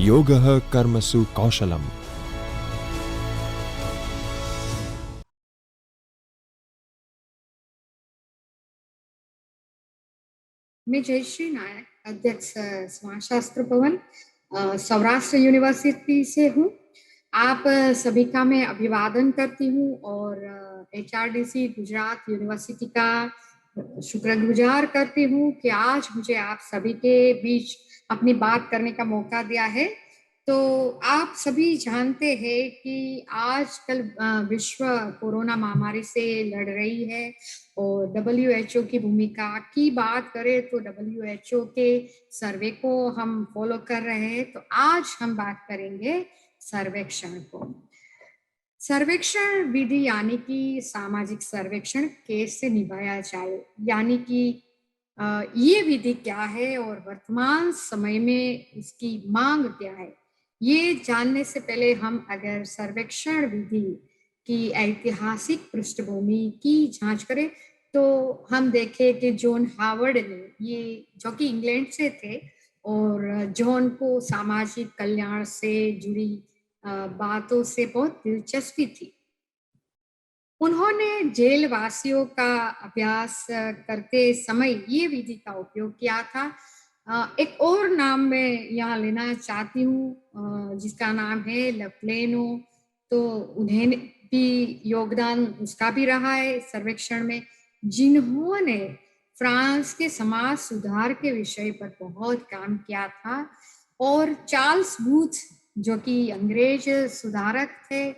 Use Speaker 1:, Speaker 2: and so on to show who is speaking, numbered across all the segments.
Speaker 1: योगः कर्मसु कौशलम्।
Speaker 2: मैं जयश्री नायक, अध्यक्ष समाजशास्त्र भवन सौराष्ट्र यूनिवर्सिटी से हूँ। आप सभी का मैं अभिवादन करती हूँ और HRDC गुजरात यूनिवर्सिटी का शुक्रगुजार करती हूँ कि आज मुझे आप सभी के बीच अपनी बात करने का मौका दिया है। तो आप सभी जानते हैं कि आजकल विश्व कोरोना महामारी से लड़ रही है और WHO की भूमिका की बात करें तो WHO के सर्वे को हम फॉलो कर रहे हैं। तो आज हम बात करेंगे सर्वेक्षण को। सर्वेक्षण विधि यानी कि सामाजिक सर्वेक्षण कैसे निभाया जाए, यानी कि ये विधि क्या है और वर्तमान समय में इसकी मांग क्या है, ये जानने से पहले हम अगर सर्वेक्षण विधि की ऐतिहासिक पृष्ठभूमि की जांच करें तो हम देखें कि जॉन हावर्ड ने, ये जो कि इंग्लैंड से थे और जॉन को सामाजिक कल्याण से जुड़ी बातों से बहुत दिलचस्पी थी। उन्होंने जेलवासियों का अभ्यास करते समय ये विधि का उपयोग किया था। एक और नाम मैं यहाँ लेना चाहती हूँ जिसका नाम है लप्लेनो। तो उन्हें भी योगदान उसका भी रहा है सर्वेक्षण में, जिन्होंने फ्रांस के समाज सुधार के विषय पर बहुत काम किया था। और चार्ल्स बूथ जो कि अंग्रेज सुधारक थे,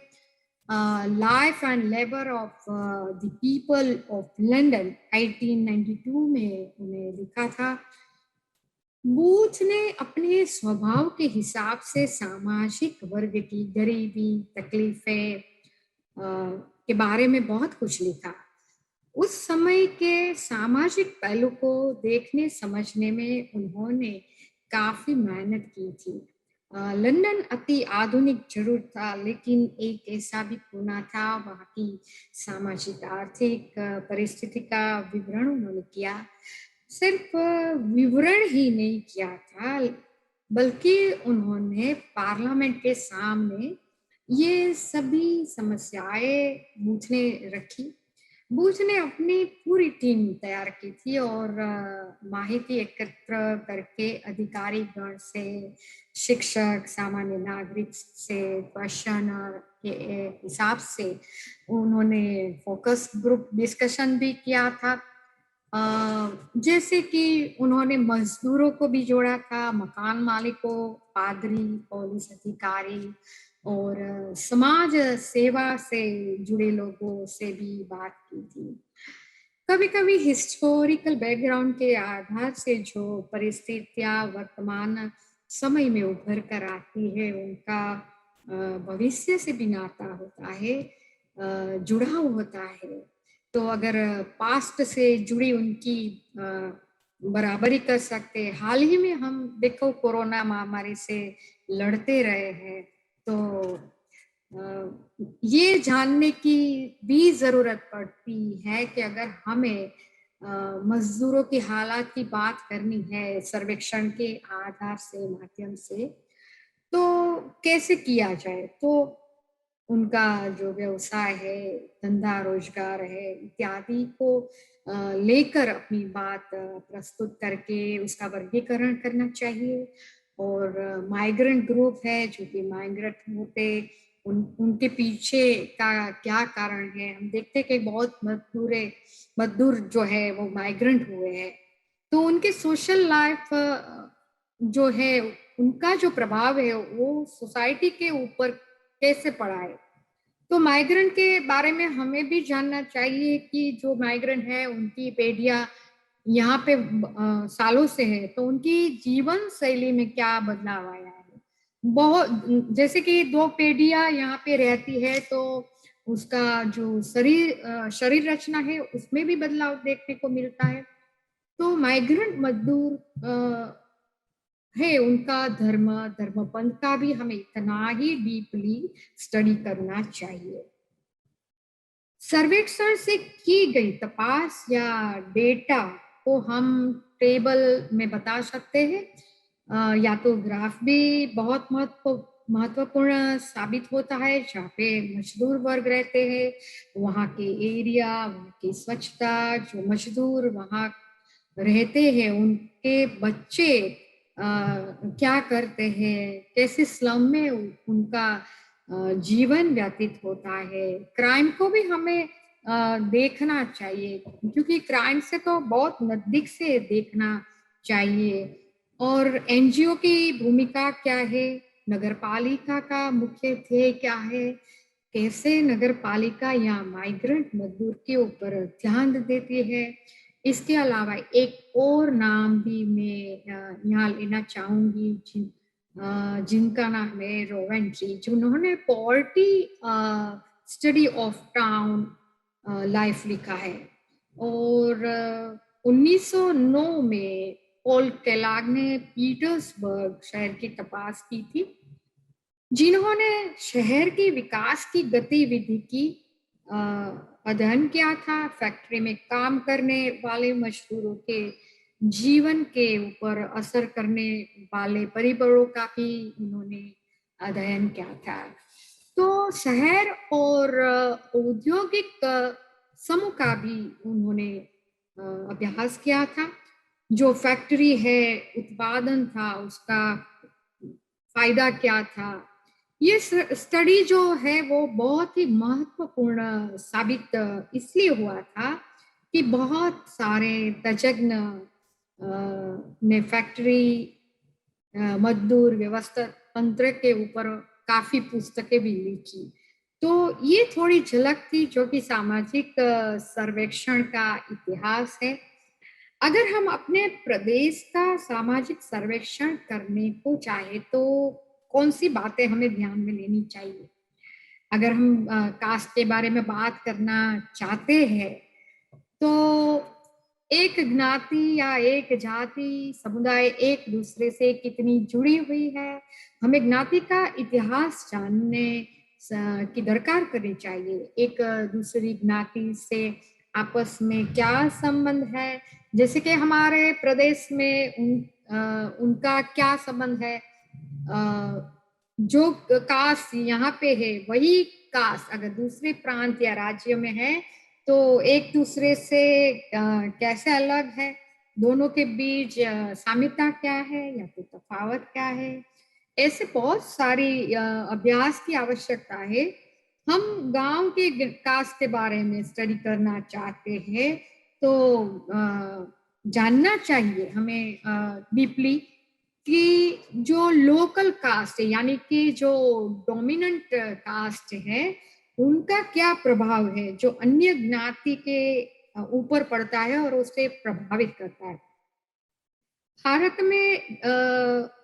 Speaker 2: life and labour of the people of London 1892 में उन्हें लिखा था। बूथ ने अपने स्वभाव के हिसाब से सामाजिक वर्ग की गरीबी, तकलीफें के बारे में बहुत कुछ लिखा। उस समय के सामाजिक पहलू को देखने समझने में उन्होंने काफी मेहनत की थी। लंदन अति आधुनिक जरूर था, लेकिन एक ऐसा भी कोना था वहाँ की सामाजिक आर्थिक परिस्थिति का विवरण उन्होंने किया। सिर्फ विवरण ही नहीं किया था, बल्कि उन्होंने पार्लियामेंट के सामने ये सभी समस्याएं बूथ ने रखी। बूथ ने अपनी पूरी टीम तैयार की थी और माहिती एकत्र करके अधिकारी गण से, शिक्षक, सामान्य नागरिक से क्वेश्चन के हिसाब से उन्होंने फोकस ग्रुप डिस्कशन भी किया था। जैसे कि उन्होंने मजदूरों को भी जोड़ा था, मकान मालिकों, पादरी, पुलिस अधिकारी और समाज सेवा से जुड़े लोगों से भी बात की थी। कभी कभी हिस्टोरिकल बैकग्राउंड के आधार से जो परिस्थितियां वर्तमान समय में उभर कर आती है उनका भविष्य से भी नाता होता है, जुड़ाव होता है। तो अगर पास्ट से जुड़ी उनकी बराबरी कर सकते। हाल ही में हम देखो कोरोना महामारी से लड़ते रहे हैं, तो ये जानने की भी जरूरत पड़ती है कि अगर हमें मजदूरों की हालात की बात करनी है सर्वेक्षण के आधार से, माध्यम से, तो कैसे किया जाए। तो उनका जो व्यवसाय है, धंधा रोजगार है इत्यादि को लेकर अपनी बात प्रस्तुत करके उसका वर्गीकरण करना चाहिए। और माइग्रेंट ग्रुप है जो कि माइग्रेंट होते, उनके पीछे का क्या कारण है। हम देखते हैं कि बहुत मजदूर जो है वो माइग्रेंट हुए हैं, तो उनके सोशल लाइफ जो है, उनका जो प्रभाव है वो सोसाइटी के ऊपर कैसे पड़ा है। तो माइग्रेंट के बारे में हमें भी जानना चाहिए कि जो माइग्रेंट है उनकी पीढ़ियां यहाँ पे सालों से है, तो उनकी जीवन शैली में क्या बदलाव आया है। बहुत जैसे कि दो पीढ़ियां यहाँ पे रहती है तो उसका जो शरीर रचना है उसमें भी बदलाव देखने को मिलता है। तो माइग्रेंट मजदूर है, उनका धर्मपंथ का भी हमें इतना ही डीपली स्टडी करना चाहिए। सर्वेक्षण से की गई तपास या डेटा को हम टेबल में बता सकते हैं। या तो ग्राफ भी बहुत महत्वपूर्ण साबित होता है, जहाँ पे मजदूर वर्ग रहते हैं, वहाँ के एरिया, वहाँ की स्वच्छता, जो मजदूर वहाँ रहते हैं उनके बच्चे क्या करते हैं, कैसे स्लम में उनका जीवन व्यतीत होता है। क्राइम को भी हमें देखना चाहिए, क्योंकि क्राइम से तो बहुत नजदीक से देखना चाहिए। और एनजीओ की भूमिका क्या है, नगर पालिका का मुख्य ध्येय क्या है, कैसे नगर पालिका या माइग्रेंट मजदूर के ऊपर ध्यान देती है। इसके अलावा एक और नाम भी मैं यहाँ लेना चाहूंगी, जिनका नाम है रोवन जी, जिन्होंने poverty study of town life लिखा है। और 1909 में पॉल केलाग ने पीटर्सबर्ग शहर की तपास की थी, जिन्होंने शहर की विकास की गतिविधि की अ, अध्ययन किया था। फैक्ट्री में काम करने वाले मजदूरों के जीवन के ऊपर असर करने वाले परिबलों का भी उन्होंने अध्ययन किया था। तो शहर और औद्योगिक समूह का भी उन्होंने अभ्यास किया था। जो फैक्ट्री है, उत्पादन था, उसका फायदा क्या था। ये स्टडी जो है वो बहुत ही महत्वपूर्ण साबित इसलिए हुआ था कि बहुत सारे तज्ञ ने फैक्ट्री मजदूर व्यवस्था तंत्र के ऊपर काफी पुस्तकें भी लिखी। तो ये थोड़ी झलक थी जो कि सामाजिक सर्वेक्षण का इतिहास है। अगर हम अपने प्रदेश का सामाजिक सर्वेक्षण करने को चाहे तो कौन सी बातें हमें ध्यान में लेनी चाहिए। अगर हम कास्ट के बारे में बात करना चाहते हैं तो एक ज्ञाति या एक जाति समुदाय एक दूसरे से कितनी जुड़ी हुई है, हमें ज्ञाति का इतिहास जानने की दरकार करनी चाहिए। एक दूसरी ज्ञाति से आपस में क्या संबंध है, जैसे कि हमारे प्रदेश में उनका क्या संबंध है। जो कास्ट यहाँ पे है वही कास्ट अगर दूसरे प्रांत या राज्य में है तो एक दूसरे से कैसे अलग है, दोनों के बीच साम्यता क्या है या तो तफावत क्या है। ऐसे बहुत सारी अभ्यास की आवश्यकता है। हम गांव के कास्ट के बारे में स्टडी करना चाहते हैं तो जानना चाहिए हमें डीपली कि जो लोकल कास्ट है, यानी कि जो डोमिनेंट कास्ट है, उनका क्या प्रभाव है जो अन्य ज्ञाति के ऊपर पड़ता है और उसे प्रभावित करता है। भारत में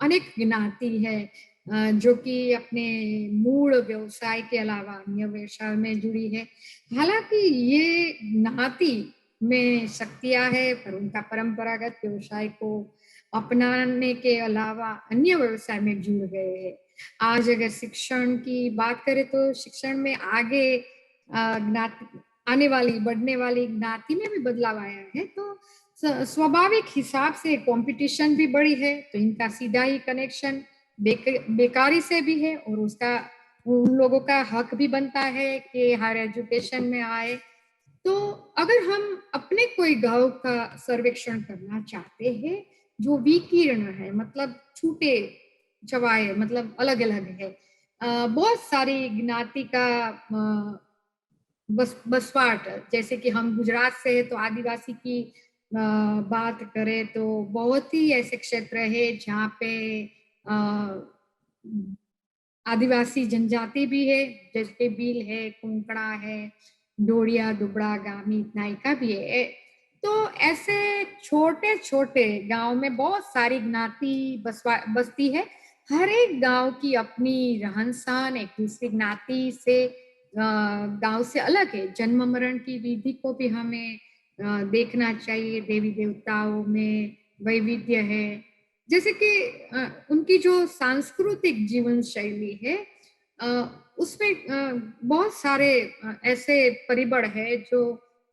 Speaker 2: अनेक ज्ञाति है जो कि अपने मूल व्यवसाय के अलावा अन्य व्यवसाय में जुड़ी है। हालांकि ये ज्ञाति में शक्तियां है, पर उनका परंपरागत व्यवसाय को अपनाने के अलावा अन्य व्यवसाय में जुड़ गए हैं। आज अगर शिक्षण की बात करें तो शिक्षण में आगे ज्ञाति आने वाली बढ़ने वाली ज्ञाति में भी बदलाव आया है। तो स्वाभाविक हिसाब से कंपटीशन भी बढ़ी है, तो इनका सीधा ही कनेक्शन बेकारी से भी है और उसका उन लोगों का हक भी बनता है कि हायर एजुकेशन में आए। तो अगर हम अपने कोई गांव का सर्वेक्षण करना चाहते हैं जो विकीर्ण है, मतलब छूटे छवाए, मतलब अलग अलग है, बहुत सारी ज्ञाति का बसवाट, जैसे कि हम गुजरात से है तो आदिवासी की बात करें तो बहुत ही ऐसे क्षेत्र है जहाँ पे आदिवासी जनजाति भी है, जैसे भील है, कुंकड़ा है, डोडिया, दुबड़ा, गामी, नायका भी है। तो ऐसे छोटे छोटे गांव में बहुत सारी ज्ञाति बसती है। हर एक गांव की अपनी रहन सहन एक दूसरी ज्ञाति से गांव से अलग है। जन्म मरण की विधि को भी हमें देखना चाहिए। देवी देवताओं में वैविध्य है, जैसे कि उनकी जो सांस्कृतिक जीवन शैली है उसमें बहुत सारे ऐसे परिबड़ है जो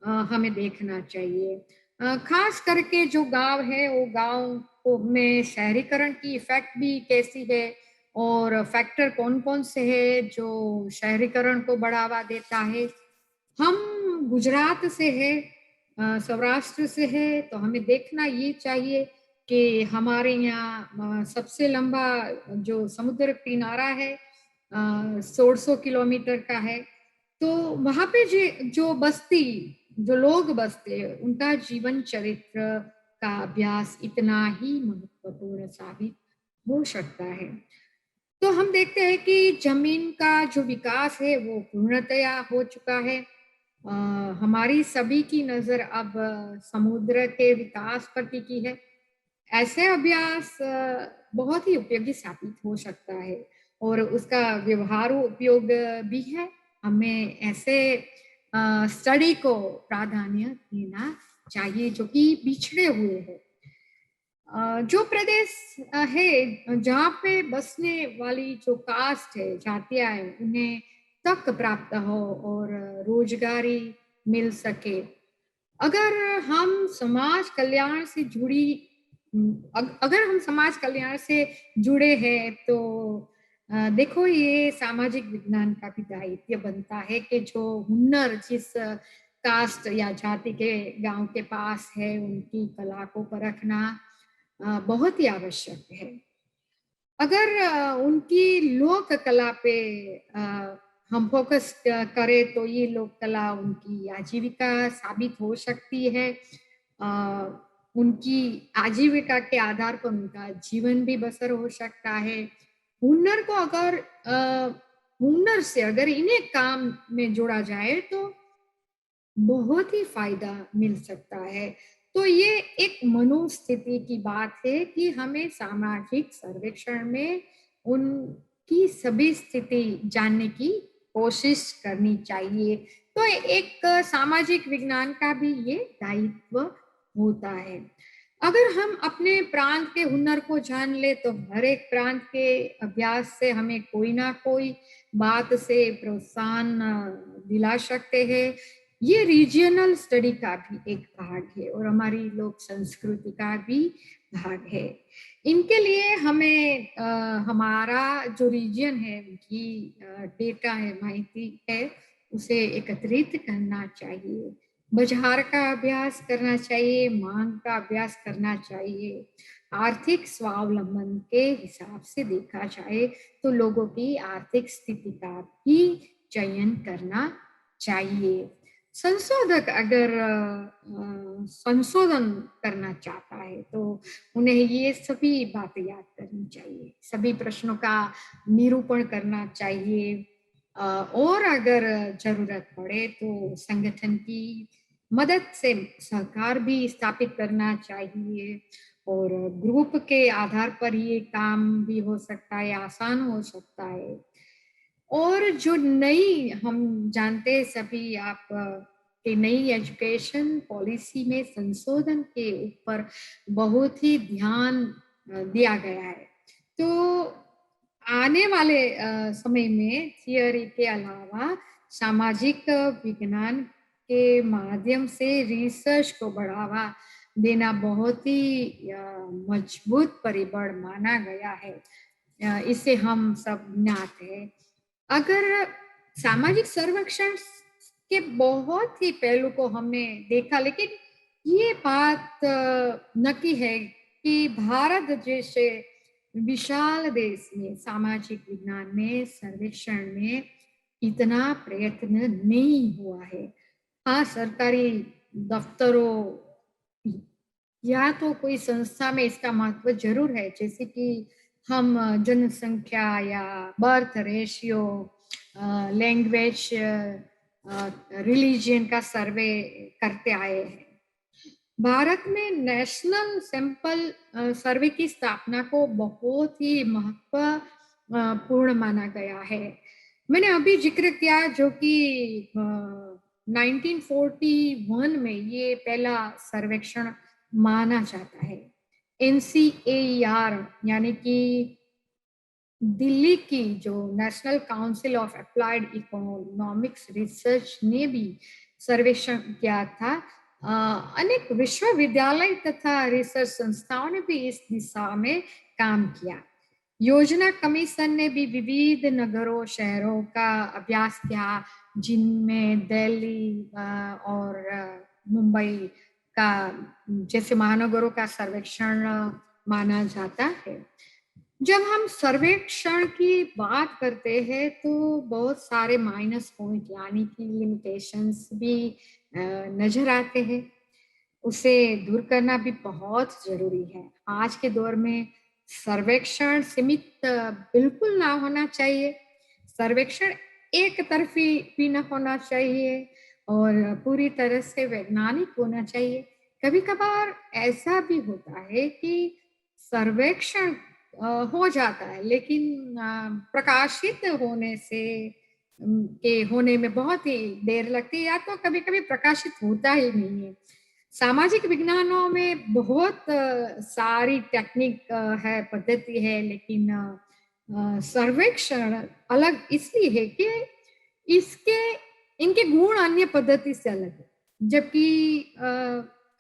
Speaker 2: हमें देखना चाहिए। खास करके जो गांव है वो गांव में शहरीकरण की इफेक्ट भी कैसी है और फैक्टर कौन कौन से है जो शहरीकरण को बढ़ावा देता है। हम गुजरात से है, सौराष्ट्र से है, तो हमें देखना ये चाहिए कि हमारे यहाँ सबसे लंबा जो समुद्र किनारा है 1600 किलोमीटर का है। तो वहां पे जो बस्ती, जो लोग बसते हैं, उनका जीवन चरित्र का अभ्यास इतना ही महत्वपूर्ण साबित हो सकता है। तो हम देखते हैं कि जमीन का जो विकास है वो पूर्णतया हो चुका है। हमारी सभी की नजर अब समुद्र के विकास पर टिकी है। ऐसे अभ्यास बहुत ही उपयोगी साबित हो सकता है और उसका व्यवहारू उपयोग भी है। हमें ऐसे स्टडी को प्राधान्य देना चाहिए जो कि पिछड़े हुए हैं। जो प्रदेश है जहाँ पे बसने वाली जो कास्ट है, जातियां है, उन्हें तक प्राप्त हो और रोजगारी मिल सके। अगर हम समाज कल्याण से अगर हम समाज कल्याण से जुड़े हैं तो देखो ये सामाजिक विज्ञान का भी दायित्व बनता है कि जो हुनर जिस कास्ट या जाति के गांव के पास है उनकी कला को परखना बहुत ही आवश्यक है। अगर उनकी लोक कला पे हम फोकस करें तो ये लोक कला उनकी आजीविका साबित हो सकती है। अ, उनकी आजीविका के आधार पर उनका जीवन भी बसर हो सकता है। हुनर को अगर हुनर से अगर इन्हें काम में जोड़ा जाए तो बहुत ही फायदा मिल सकता है। तो ये एक मनोस्थिति की बात है कि हमें सामाजिक सर्वेक्षण में उनकी सभी स्थिति जानने की कोशिश करनी चाहिए। तो एक सामाजिक विज्ञान का भी ये दायित्व होता है। अगर हम अपने प्रांत के हुनर को जान ले तो हर एक प्रांत के अभ्यास से हमें कोई ना कोई बात से प्रोत्साहन दिला सकते हैं। ये रीजनल स्टडी का भी एक भाग है और हमारी लोक संस्कृति का भी भाग है। इनके लिए हमें हमारा जो रीजन है उनकी डेटा है, माहिती है, उसे एकत्रित करना चाहिए। बाजार का अभ्यास करना चाहिए, मांग का अभ्यास करना चाहिए। आर्थिक स्वावलंबन के हिसाब से देखा जाए तो लोगों की आर्थिक स्थिति का भी चयन करना चाहिए। संशोधक अगर संशोधन करना चाहता है तो उन्हें ये सभी बातें याद करनी चाहिए, सभी प्रश्नों का निरूपण करना चाहिए और अगर जरूरत पड़े तो संगठन की मदद से सहकार भी स्थापित करना चाहिए और ग्रुप के आधार पर ये काम भी हो सकता है, आसान हो सकता है। और जो नई हम जानते हैं सभी आप कि नई एजुकेशन पॉलिसी में संशोधन के ऊपर बहुत ही ध्यान दिया गया है। तो आने वाले समय में थियोरी के अलावा सामाजिक विज्ञान के माध्यम से रिसर्च को बढ़ावा देना बहुत ही मजबूत परिबड़ माना गया है। इसे हम सब ज्ञात है। अगर सामाजिक सर्वेक्षण के बहुत ही पहलू को हमने देखा, लेकिन ये बात नकी है कि भारत जैसे विशाल देश में सामाजिक विज्ञान में सर्वेक्षण में इतना प्रयत्न नहीं हुआ है। हाँ, सरकारी दफ्तरों या तो कोई संस्था में इसका महत्व जरूर है, जैसे कि हम जनसंख्या या बर्थ रेशियो, लैंग्वेज, रिलीजन का सर्वे करते आए हैं। भारत में नेशनल सैंपल सर्वे की स्थापना को बहुत ही महत्वपूर्ण माना गया है। मैंने अभी जिक्र किया जो कि 1941 में ये पहला सर्वेक्षण माना जाता है। NCAER यानी कि दिल्ली की जो national council of applied economics research ने भी सर्वेक्षण किया था अनेक विश्वविद्यालय तथा रिसर्च संस्थाओं ने भी इस दिशा में काम किया। योजना कमीशन ने भी विविध नगरों शहरों का अभ्यास किया, जिनमें दिल्ली और मुंबई का जैसे महानगरों का सर्वेक्षण माना जाता है। जब हम सर्वेक्षण की बात करते हैं तो बहुत सारे माइनस पॉइंट यानी कि लिमिटेशंस भी नजर आते हैं। उसे दूर करना भी बहुत जरूरी है। आज के दौर में सर्वेक्षण सीमित बिल्कुल ना होना चाहिए। सर्वेक्षण एक तरफी भी ना होना चाहिए और पूरी तरह से वैज्ञानिक होना चाहिए। कभी कभार ऐसा भी होता है कि सर्वेक्षण हो जाता है, लेकिन प्रकाशित होने से के होने में बहुत ही देर लगती है, या तो कभी कभी प्रकाशित होता ही नहीं है। सामाजिक विज्ञानों में बहुत सारी टेक्निक है, पद्धति है, लेकिन सर्वेक्षण अलग इसलिए है कि इसके इनके गुण अन्य पद्धति से अलग है। जबकि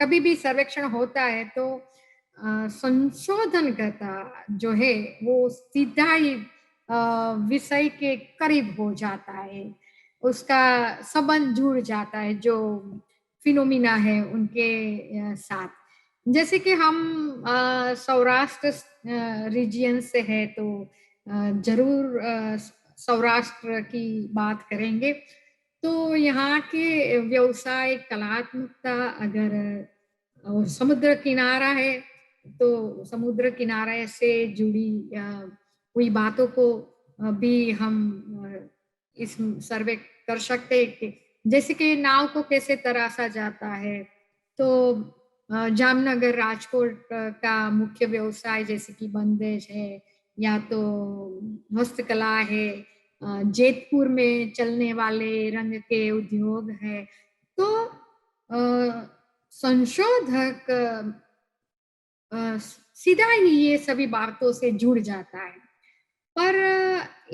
Speaker 2: कभी भी सर्वेक्षण होता है तो संशोधनकर्ता जो है वो सीधा ही विषय के करीब हो जाता है, उसका संबंध जुड़ जाता है जो फिनोमिना है उनके साथ। जैसे कि हम सौराष्ट्र रीजियन से है तो जरूर सौराष्ट्र की बात करेंगे। तो यहाँ के व्यवसाय कलात्मकता अगर और समुद्र किनारा है तो समुद्र किनारे से जुड़ी हुई बातों को भी हम इस सर्वे कर सकते हैं कि जैसे कि नाव को कैसे तराशा जाता है। तो जामनगर राजकोट का मुख्य व्यवसाय जैसे कि बंदेज है या तो हस्तकला है, जैतपुर में चलने वाले रंग के उद्योग है। तो संशोधक सीधा ही ये सभी बातों से जुड़ जाता है। पर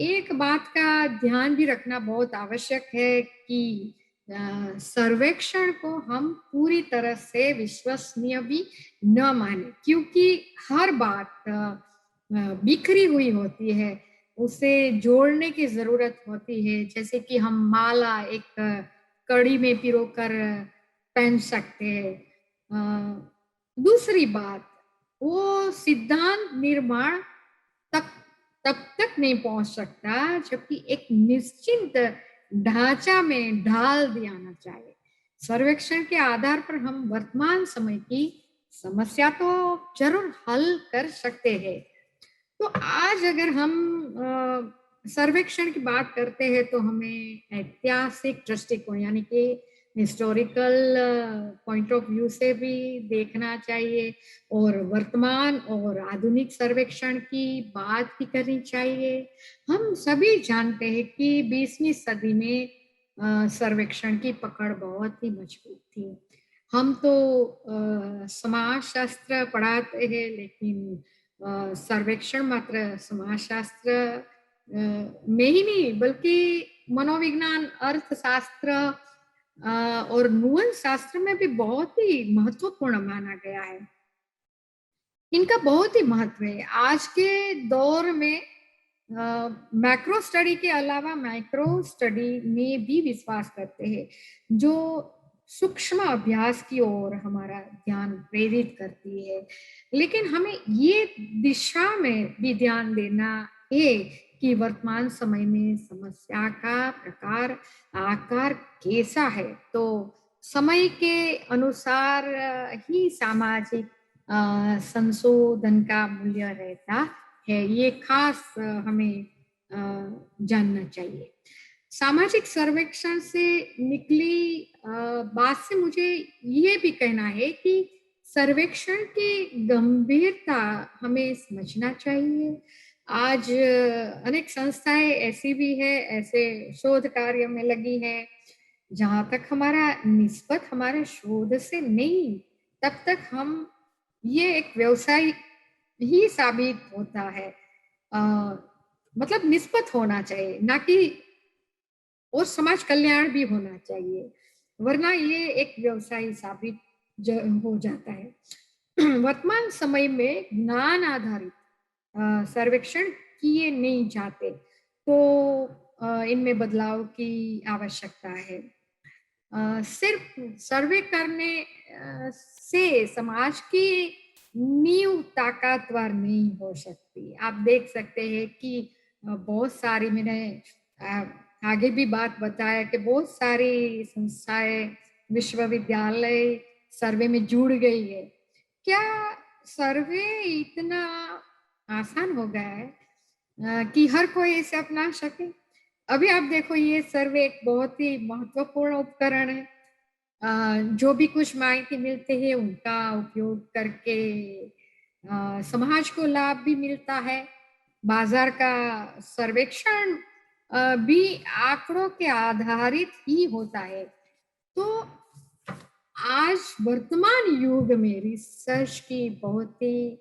Speaker 2: एक बात का ध्यान भी रखना बहुत आवश्यक है कि सर्वेक्षण को हम पूरी तरह से विश्वसनीय भी न माने, क्योंकि हर बात बिखरी हुई होती है, उसे जोड़ने की जरूरत होती है। जैसे कि हम माला एक कड़ी में पिरोकर पहन सकते हैं। दूसरी बात, वो सिद्धांत निर्माण तक तब तक नहीं पहुंच सकता जबकि एक निश्चित ढांचा में ढाल दिया जाना चाहिए। सर्वेक्षण के आधार पर हम वर्तमान समय की समस्या तो जरूर हल कर सकते हैं। तो आज अगर हम सर्वेक्षण की बात करते हैं तो हमें ऐतिहासिक दृष्टिकोण यानी कि हिस्टोरिकल पॉइंट ऑफ व्यू से भी देखना चाहिए और वर्तमान और आधुनिक सर्वेक्षण की बात भी करनी चाहिए। हम सभी जानते हैं कि 20वीं सदी में सर्वेक्षण की पकड़ बहुत ही मजबूत थी। हम तो समाजशास्त्र पढ़ाते हैं, लेकिन सर्वेक्षण मात्र समाजशास्त्र में ही नहीं बल्कि मनोविज्ञान, अर्थशास्त्र और नुवन शास्त्र में भी बहुत ही महत्वपूर्ण माना गया है। इनका बहुत ही महत्व है। आज के दौर में मैक्रो स्टडी के अलावा माइक्रो स्टडी में भी विश्वास करते हैं, जो सूक्ष्म अभ्यास की ओर हमारा ध्यान प्रेरित करती है। लेकिन हमें ये दिशा में भी ध्यान देना है कि वर्तमान समय में समस्या का प्रकार आकार कैसा है। तो समय के अनुसार ही सामाजिक संशोधन का मूल्य रहता है, ये खास हमें जानना चाहिए। सामाजिक सर्वेक्षण से निकली बात से मुझे ये भी कहना है कि सर्वेक्षण की गंभीरता हमें समझना चाहिए। आज अनेक संस्थाएं ऐसी भी है, ऐसे शोध कार्य में लगी है जहां तक हमारा निस्बत हमारे शोध से नहीं, तब तक हम ये एक व्यवसाय ही साबित होता है। मतलब निस्बत होना चाहिए, ना कि और समाज कल्याण भी होना चाहिए। वरना ये एक व्यवसाय साबित हो जाता है। वर्तमान समय में ज्ञान आधारित सर्वेक्षण किए नहीं जाते, तो इनमें बदलाव की आवश्यकता है। सिर्फ सर्वे करने से समाज की नींव ताकतवर नहीं हो सकती। आप देख सकते हैं कि बहुत सारी, मैंने अ, आगे भी बात बताया कि बहुत सारी संस्थाएं, विश्वविद्यालय सर्वे में जुड़ गई है। क्या सर्वे इतना आसान हो गया है कि हर कोई इसे अपना सके? अभी आप देखो, ये सर्वे एक बहुत ही महत्वपूर्ण उपकरण है। जो भी कुछ माहिती मिलते हैं उनका उपयोग करके समाज को लाभ भी मिलता है। बाजार का सर्वेक्षण भी आंकड़ों के आधारित ही होता है। तो आज वर्तमान युग में रिसर्च की बहुत ही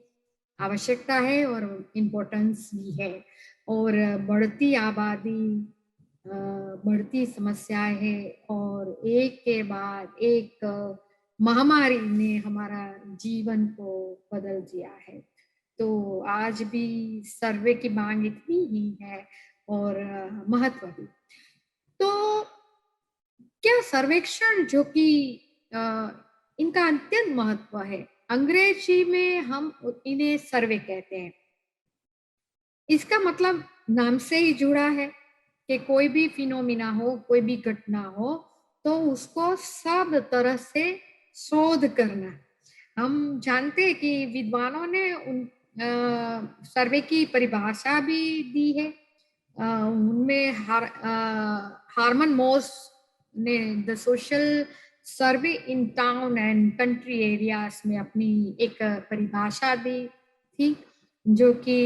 Speaker 2: आवश्यकता है और इम्पोर्टेंस भी है। और बढ़ती आबादी, बढ़ती समस्याएं है, और एक के बाद एक महामारी ने हमारा जीवन को बदल दिया है। तो आज भी सर्वे की मांग इतनी ही है और महत्व भी। तो क्या सर्वेक्षण जो कि अ, इनका अत्यंत महत्व है, अंग्रेजी में हम इन्हें सर्वे कहते हैं। इसका मतलब नाम से ही जुड़ा है कि कोई भी फिनोमिना हो, कोई भी घटना हो, तो उसको सब तरह से शोध करना। हम जानते हैं कि विद्वानों ने सर्वे की परिभाषा भी दी है। उनमें हार्मन मोस ने the social survey in town and country areas में अपनी एक परिभाषा दी थी, जो कि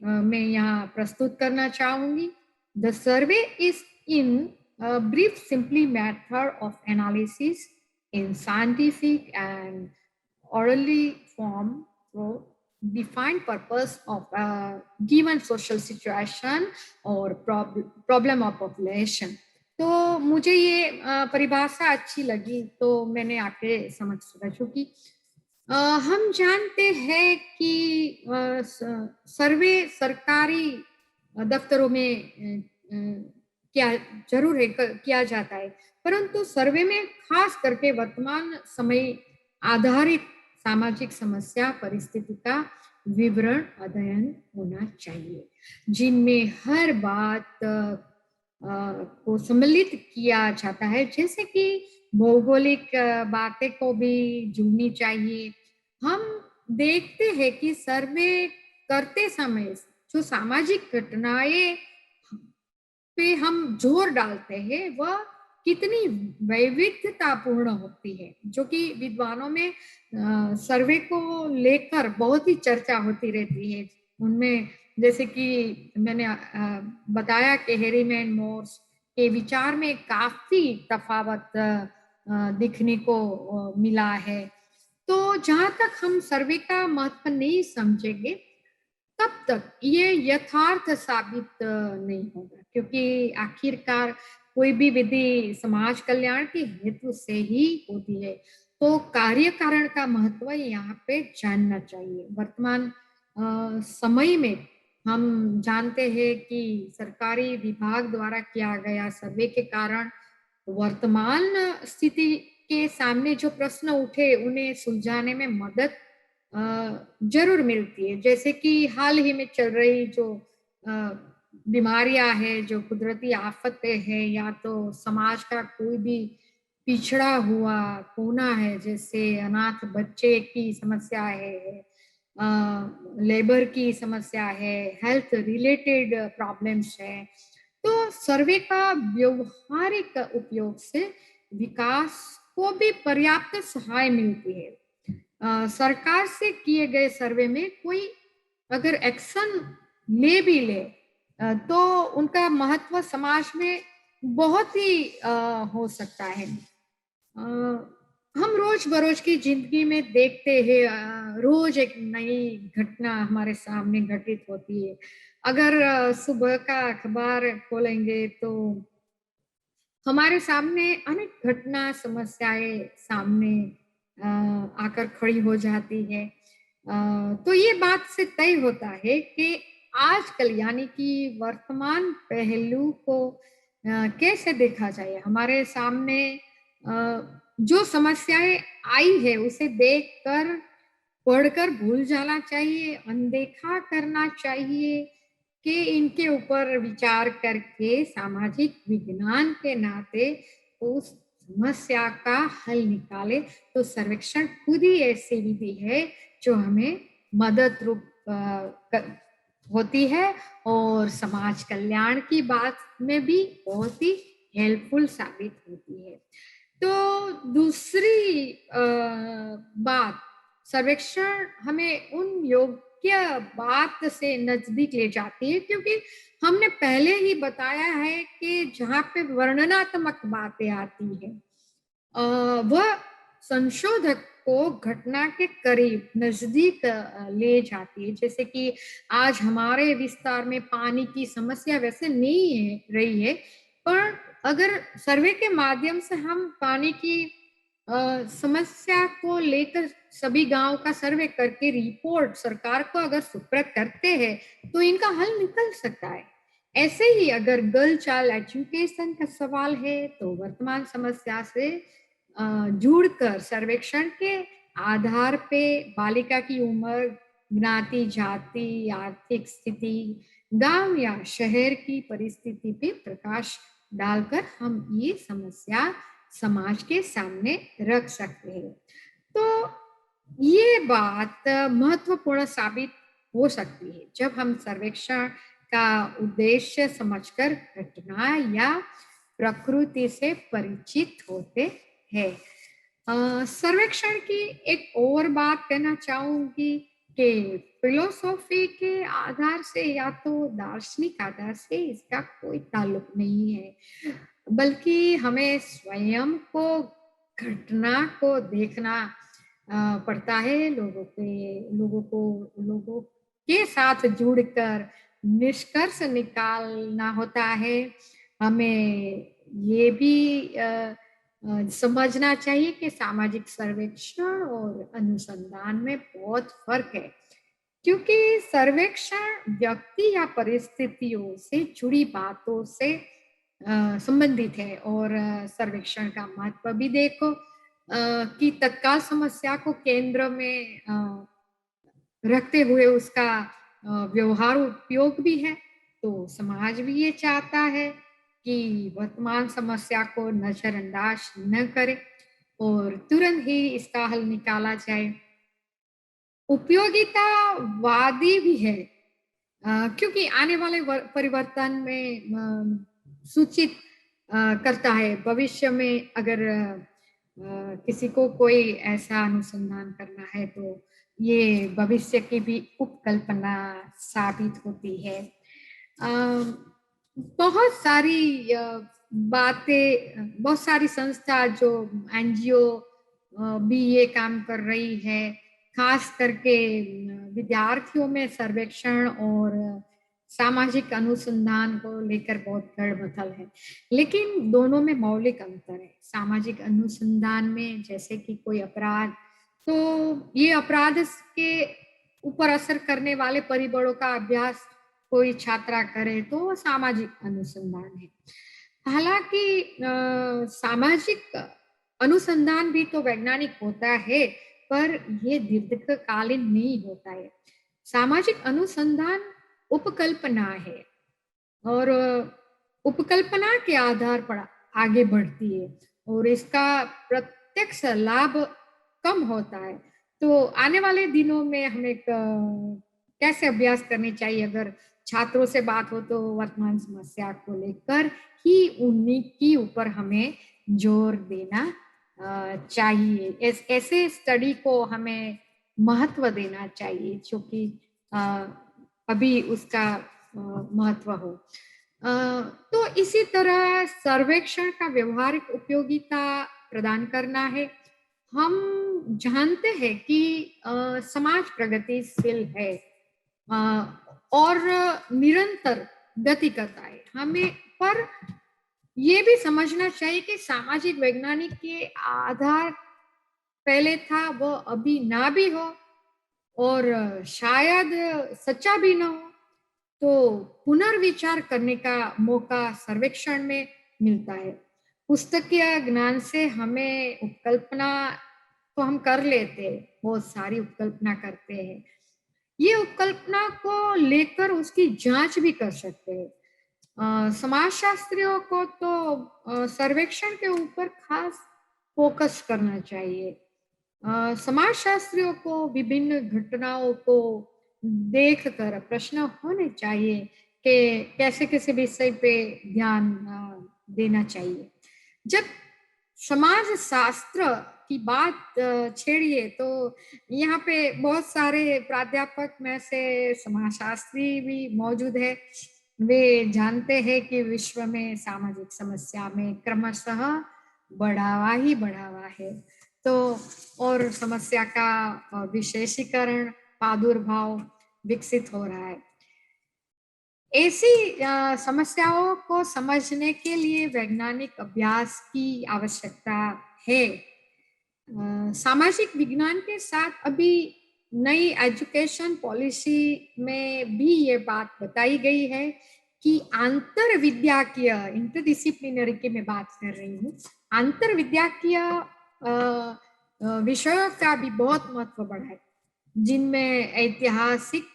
Speaker 2: मैं यहाँ प्रस्तुत करना चाहूंगी। The survey is in brief simply method of analysis in scientific and orally form for defined purpose of a given social situation or problem of population। तो मुझे ये परिभाषा अच्छी लगी, तो मैंने आपके समक्ष रखी कि हम जानते हैं कि सर्वे सरकारी दफ्तरों में क्या जरूर है, किया जाता है, परंतु सर्वे में खास करके वर्तमान समय आधारित सामाजिक समस्या परिस्थिति का विवरण अध्ययन होना चाहिए, जिनमें हर बात को सम्मिलित किया जाता है, जैसे कि भौगोलिक बातें को भी जुड़नी चाहिए। हम देखते हैं कि सर्वे करते समय जो सामाजिक घटनाएं पे हम जोर डालते हैं वह कितनी वैविध्यतापूर्ण होती है, जो कि विद्वानों में सर्वे को लेकर बहुत ही चर्चा होती रहती है। उनमें जैसे कि मैंने बताया कि हेरीमैन मोर्स के विचार में काफी तफावत दिखने को मिला है। तो जहां तक हम सर्वे का महत्व नहीं समझेंगे, तब तक ये यथार्थ साबित नहीं होगा, क्योंकि आखिरकार कोई भी विधि समाज कल्याण के हेतु से ही होती है। तो कार्य कारण का महत्व यहाँ पे जानना चाहिए। वर्तमान समय में हम जानते हैं कि सरकारी विभाग द्वारा किया गया सर्वे के कारण वर्तमान स्थिति के सामने जो प्रश्न उठे उन्हें सुलझाने में मदद जरूर मिलती है। जैसे कि हाल ही में चल रही जो बीमारियां है, जो कुदरती आफतें हैं, या तो समाज का कोई भी पिछड़ा हुआ कोना है, जैसे अनाथ बच्चे की समस्या है, लेबर की समस्या है, हेल्थ रिलेटेड प्रॉब्लम्स है, तो सर्वे का व्यवहारिक उपयोग से विकास को भी पर्याप्त सहाय मिलती है। सरकार से किए गए सर्वे में कोई अगर एक्शन ले भी ले तो उनका महत्व समाज में बहुत ही हो सकता है। हम रोज बरोज की जिंदगी में देखते हैं, रोज एक नई घटना हमारे सामने घटित होती है। अगर सुबह का अखबार खोलेंगे तो हमारे सामने अनेक घटना समस्याएं सामने आकर खड़ी हो जाती है। तो ये बात से तय होता है कि आजकल यानी कि वर्तमान पहलू को कैसे देखा जाए। हमारे सामने जो समस्याएं आई है उसे देखकर पढ़कर भूल जाना चाहिए, अनदेखा करना चाहिए कि इनके ऊपर विचार करके सामाजिक विज्ञान के नाते उस समस्या का हल निकाले। तो सर्वेक्षण खुद ही ऐसी विधि है जो हमें मदद रूप होती है और समाज कल्याण की बात में भी बहुत ही हेल्पफुल साबित होती है। तो दूसरी बात, सर्वेक्षण हमें उन योग्य बात से नजदीक ले जाती है क्योंकि हमने पहले ही बताया है कि जहाँ पे वर्णनात्मक बातें आती है वह संशोधक को घटना के करीब नजदीक ले जाती है। जैसे कि आज हमारे विस्तार में पानी की समस्या वैसे नहीं है रही है, पर अगर सर्वे के माध्यम से हम पानी की समस्या को लेकर सभी गांव का सर्वे करके रिपोर्ट सरकार को अगर सुपुर्द करते हैं तो इनका हल निकल सकता है। ऐसे ही अगर गर्ल चाइल्ड एजुकेशन का सवाल है तो वर्तमान समस्या से जुड़कर सर्वेक्षण के आधार पे बालिका की उम्र, ज्ञाति, जाति, आर्थिक स्थिति, गांव या शहर की परिस्थिति पे प्रकाश डालकर हम ये समस्या समाज के सामने रख सकते हैं। तो ये बात महत्वपूर्ण साबित हो सकती है जब हम सर्वेक्षण का उद्देश्य समझकर घटना या प्रकृति से परिचित होते हैं। सर्वेक्षण की एक और बात कहना चाहूंगी कि फिलोसॉफी के आधार से या तो दार्शनिक आधार से इसका कोई ताल्लुक नहीं है, बल्कि हमें स्वयं को घटना को देखना पड़ता है, लोगों के साथ जुड़कर निष्कर्ष निकालना होता है। हमें ये भी समझना चाहिए कि सामाजिक सर्वेक्षण और अनुसंधान में बहुत फर्क है, क्योंकि सर्वेक्षण व्यक्ति या परिस्थितियों से जुड़ी बातों से संबंधित है और सर्वेक्षण का महत्व भी देखो कि तत्काल समस्या को केंद्र में रखते हुए उसका व्यवहार उपयोग भी है। तो समाज भी ये चाहता है कि वर्तमान समस्या को नजरअंदाज न करे और तुरंत ही इसका हल निकाला जाए। उपयोगितावादी भी है क्योंकि आने वाले परिवर्तन में सूचित करता है। भविष्य में अगर किसी को कोई ऐसा अनुसंधान करना है तो ये भविष्य की भी उपकल्पना साबित होती है। बहुत सारी बातें, बहुत सारी संस्था जो एनजीओ भी ये काम कर रही है, खास करके विद्यार्थियों में सर्वेक्षण और सामाजिक अनुसंधान को लेकर बहुत गड़बड़मथल है, लेकिन दोनों में मौलिक अंतर है। सामाजिक अनुसंधान में जैसे कि कोई अपराध, तो ये अपराध के ऊपर असर करने वाले परिबलों का अभ्यास कोई छात्रा करे तो वो सामाजिक अनुसंधान है। हालांकि सामाजिक अनुसंधान भी तो वैज्ञानिक होता है, पर ये दीर्घकालीन नहीं होता है। सामाजिक अनुसंधान उपकल्पना है और उपकल्पना के आधार पर आगे बढ़ती है और इसका प्रत्यक्ष लाभ कम होता है। तो आने वाले दिनों में हमें कैसे अभ्यास करनी चाहिए, अगर छात्रों से बात हो तो वर्तमान समस्या को लेकर ही उन्हीं के ऊपर हमें जोर देना चाहिए। ऐसे स्टडी को हमें महत्व देना चाहिए जो कि अभी उसका महत्व हो। तो इसी तरह सर्वेक्षण का व्यवहारिक उपयोगिता प्रदान करना है। हम जानते हैं कि समाज प्रगतिशील है और निरंतर गति करता है हमें, पर ये भी समझना चाहिए कि सामाजिक वैज्ञानिक के आधार पहले था वो अभी ना भी हो, और शायद सच्चा भी ना हो, तो पुनर्विचार करने का मौका सर्वेक्षण में मिलता है। पुस्तकीय ज्ञान से हमें उपकल्पना तो हम कर लेते हैं, बहुत सारी उपकल्पना करते हैं। ये उपकल्पना को लेकर उसकी जांच भी कर सकते हैं। समाजशास्त्रियों को तो सर्वेक्षण के ऊपर खास फोकस करना चाहिए। समाजशास्त्रियों को विभिन्न घटनाओं को देखकर प्रश्न होने चाहिए कि कैसे कैसे विषय पे ध्यान देना चाहिए। जब समाज शास्त्र की बात छेड़िए तो यहाँ पे बहुत सारे प्राध्यापक में से समाजशास्त्री भी मौजूद है। वे जानते हैं कि विश्व में सामाजिक समस्या में क्रमशः बढ़ावा ही बढ़ावा है, तो और समस्या का विशेषीकरण, प्रादुर्भाव विकसित हो रहा है। ऐसी समस्याओं को समझने के लिए वैज्ञानिक अभ्यास की आवश्यकता है। सामाजिक विज्ञान के साथ अभी नई एजुकेशन पॉलिसी में भी ये बात बताई गई है कि आंतर विद्याकीय, इंटरडिसिप्लिनरी की मैं बात कर रही हूँ, आंतर विद्याकीय विषयों का भी बहुत महत्व बढ़ा है, जिनमें ऐतिहासिक,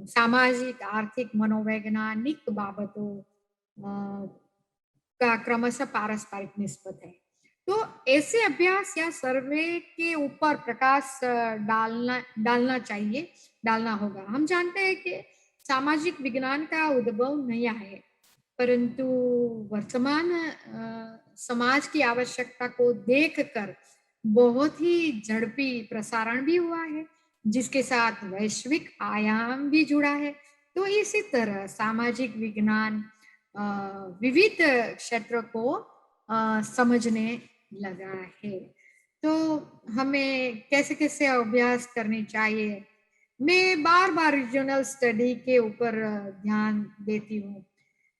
Speaker 2: सामाजिक, आर्थिक, मनोवैज्ञानिक बाबतों का क्रमशः पारस्परिक निस्बत है। तो ऐसे अभ्यास या सर्वे के ऊपर प्रकाश डालना चाहिए, डालना होगा। हम जानते हैं कि सामाजिक विज्ञान का उद्भव नया है, परंतु वर्तमान समाज की आवश्यकता को देखकर बहुत ही झड़पी प्रसारण भी हुआ है, जिसके साथ वैश्विक आयाम भी जुड़ा है। तो इसी तरह सामाजिक विज्ञान विविध क्षेत्रों को समझने लगा है। तो हमें कैसे कैसे अभ्यास करने चाहिए। मैं बार बार रीजनल स्टडी के ऊपर ध्यान देती हूँ।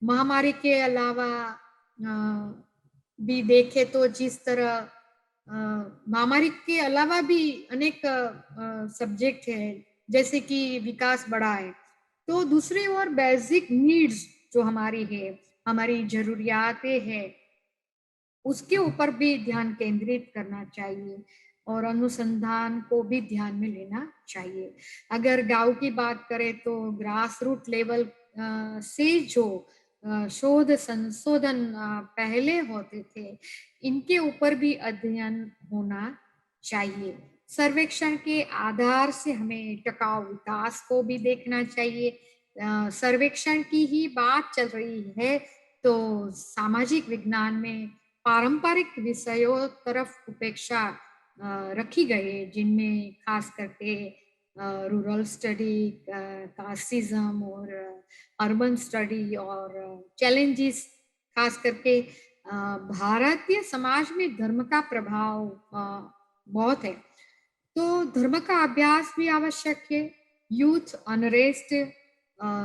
Speaker 2: महामारी के अलावा भी देखे तो जिस तरह महामारी के अलावा भी अनेक सब्जेक्ट है, जैसे कि विकास बढ़ा है, तो दूसरी ओर बेसिक नीड्स जो हमारी है, हमारी जरूरियातें हैं, उसके ऊपर भी ध्यान केंद्रित करना चाहिए और अनुसंधान को भी ध्यान में लेना चाहिए। अगर गांव की बात करें तो ग्रास रूट लेवल से जो शोध संशोधन पहले होते थे, इनके ऊपर भी अध्ययन होना चाहिए। सर्वेक्षण के आधार से हमें टिकाऊ विकास को भी देखना चाहिए। सर्वेक्षण की ही बात चल रही है तो सामाजिक विज्ञान में पारंपरिक विषयों तरफ उपेक्षा रखी गई है, जिनमें खास करके रूरल स्टडी, कास्टिज्म और अर्बन स्टडी और चैलेंजेस, खास करके भारतीय समाज में धर्म का प्रभाव बहुत है, तो धर्म का अभ्यास भी आवश्यक है। यूथ अनरेस्ट,